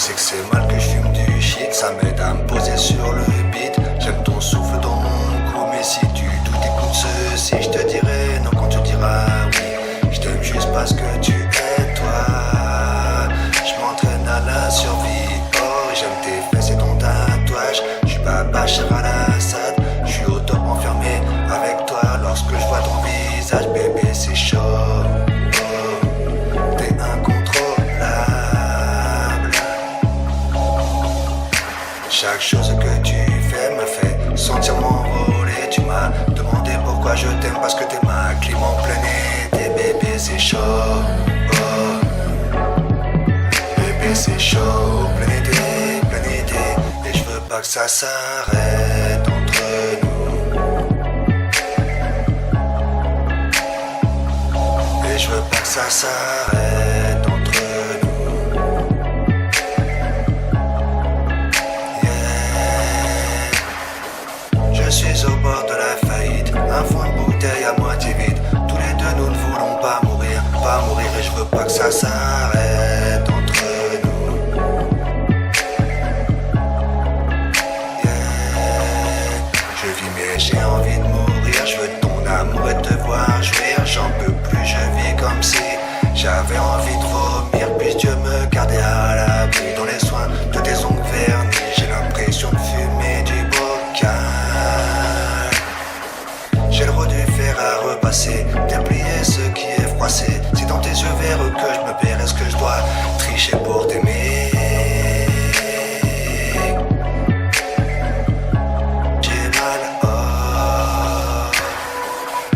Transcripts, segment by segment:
sais que c'est mal que je fume du shit, ça m'aide à me poser sur le beat. J'aime ton souffle dans mon cou, mais si tu doutes, écoute ceci. Je te dirai non quand tu diras oui. Je t'aime juste parce que tu es toi. Je m'entraîne à la survie. Oh, j'aime tes fesses et ton tatouage. Je suis pas Bachar al-Assad. Je suis au top enfermé avec toi. Lorsque je vois ton visage, bébé, c'est chaud. Chaque chose que tu fais me fait sentir m'envoler. Tu m'as demandé pourquoi je t'aime, parce que t'es ma clim en plein été. Bébé c'est chaud, oh. Bébé c'est chaud, plein été. Et je veux pas que ça s'arrête entre nous. Et je veux pas que ça s'arrête entre nous. Je suis au bord de la faillite, un fond de bouteille à moitié vide. Tous les deux nous ne voulons pas mourir et je veux pas que ça s'arrête entre nous. Yeah. Je vis mais j'ai envie de mourir, je veux ton amour et te voir jouir. J'en peux plus, je vis comme si j'avais envie de vomir. Puis Dieu me gardait à l'abri dans les soins de tes ongles vernis. J'ai l'impression de fumer du bocal. J'ai le droit du fer à repasser, déplier ce qui est froissé. C'est dans tes yeux verts que je me perds. Est-ce que je dois tricher pour t'aimer? J'ai mal, oh.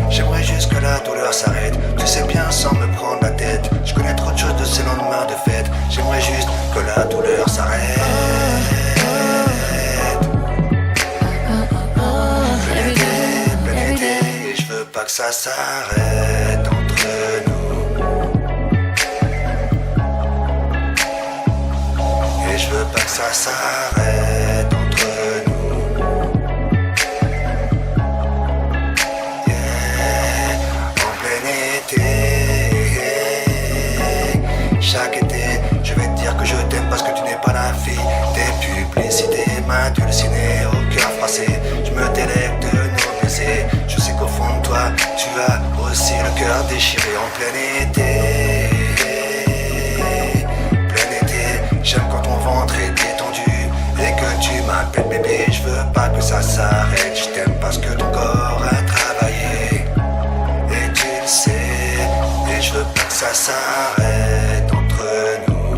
J'aimerais juste que la douleur s'arrête. Tu sais bien sans me prendre la tête. Je connais trop de choses de ces lendemains de fête. J'aimerais juste que la douleur s'arrête. Pas que ça s'arrête entre nous. Et je veux pas que ça s'arrête entre nous. Yeah. En plein été, chaque été, je vais te dire que je t'aime parce que tu n'es pas la fille des publicités m'adulcinées au cœur froissé. Je me délecte de nos baisers. Je sais qu'au fond de toi, tu as aussi le cœur déchiré en plein été. Plein été, j'aime quand ton ventre est détendu et que tu m'appelles bébé. Je veux pas que ça s'arrête. Je t'aime parce que ton corps a travaillé et tu le sais. Et je veux pas que ça s'arrête entre nous.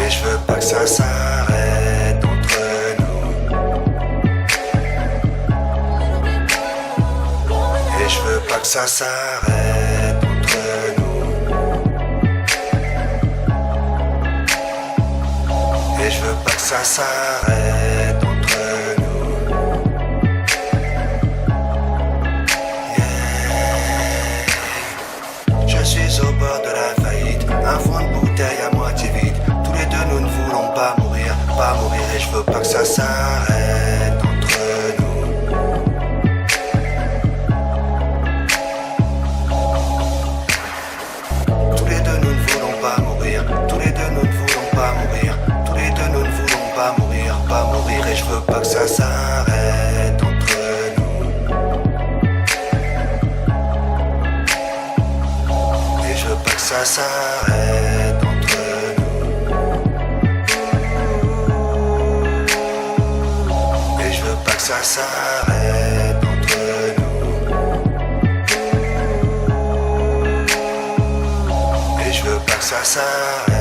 Et je veux pas que ça s'arrête entre nous. Et je veux pas que ça s'arrête entre nous. Et je veux pas que ça s'arrête entre nous. Yeah. Je suis au bord de la faillite, un fond de bouteille à moitié vide. Tous les deux nous ne voulons pas mourir et je veux pas que ça s'arrête entre nous. Tous les deux nous ne voulons pas mourir, tous les deux nous ne voulons pas mourir, tous les deux nous ne voulons pas mourir et je veux pas que ça s'arrête entre nous. Et je veux pas que ça s'arrête entre nous. Et je veux pas que ça s'arrête entre nous. Et je veux pas que ça s'arrête.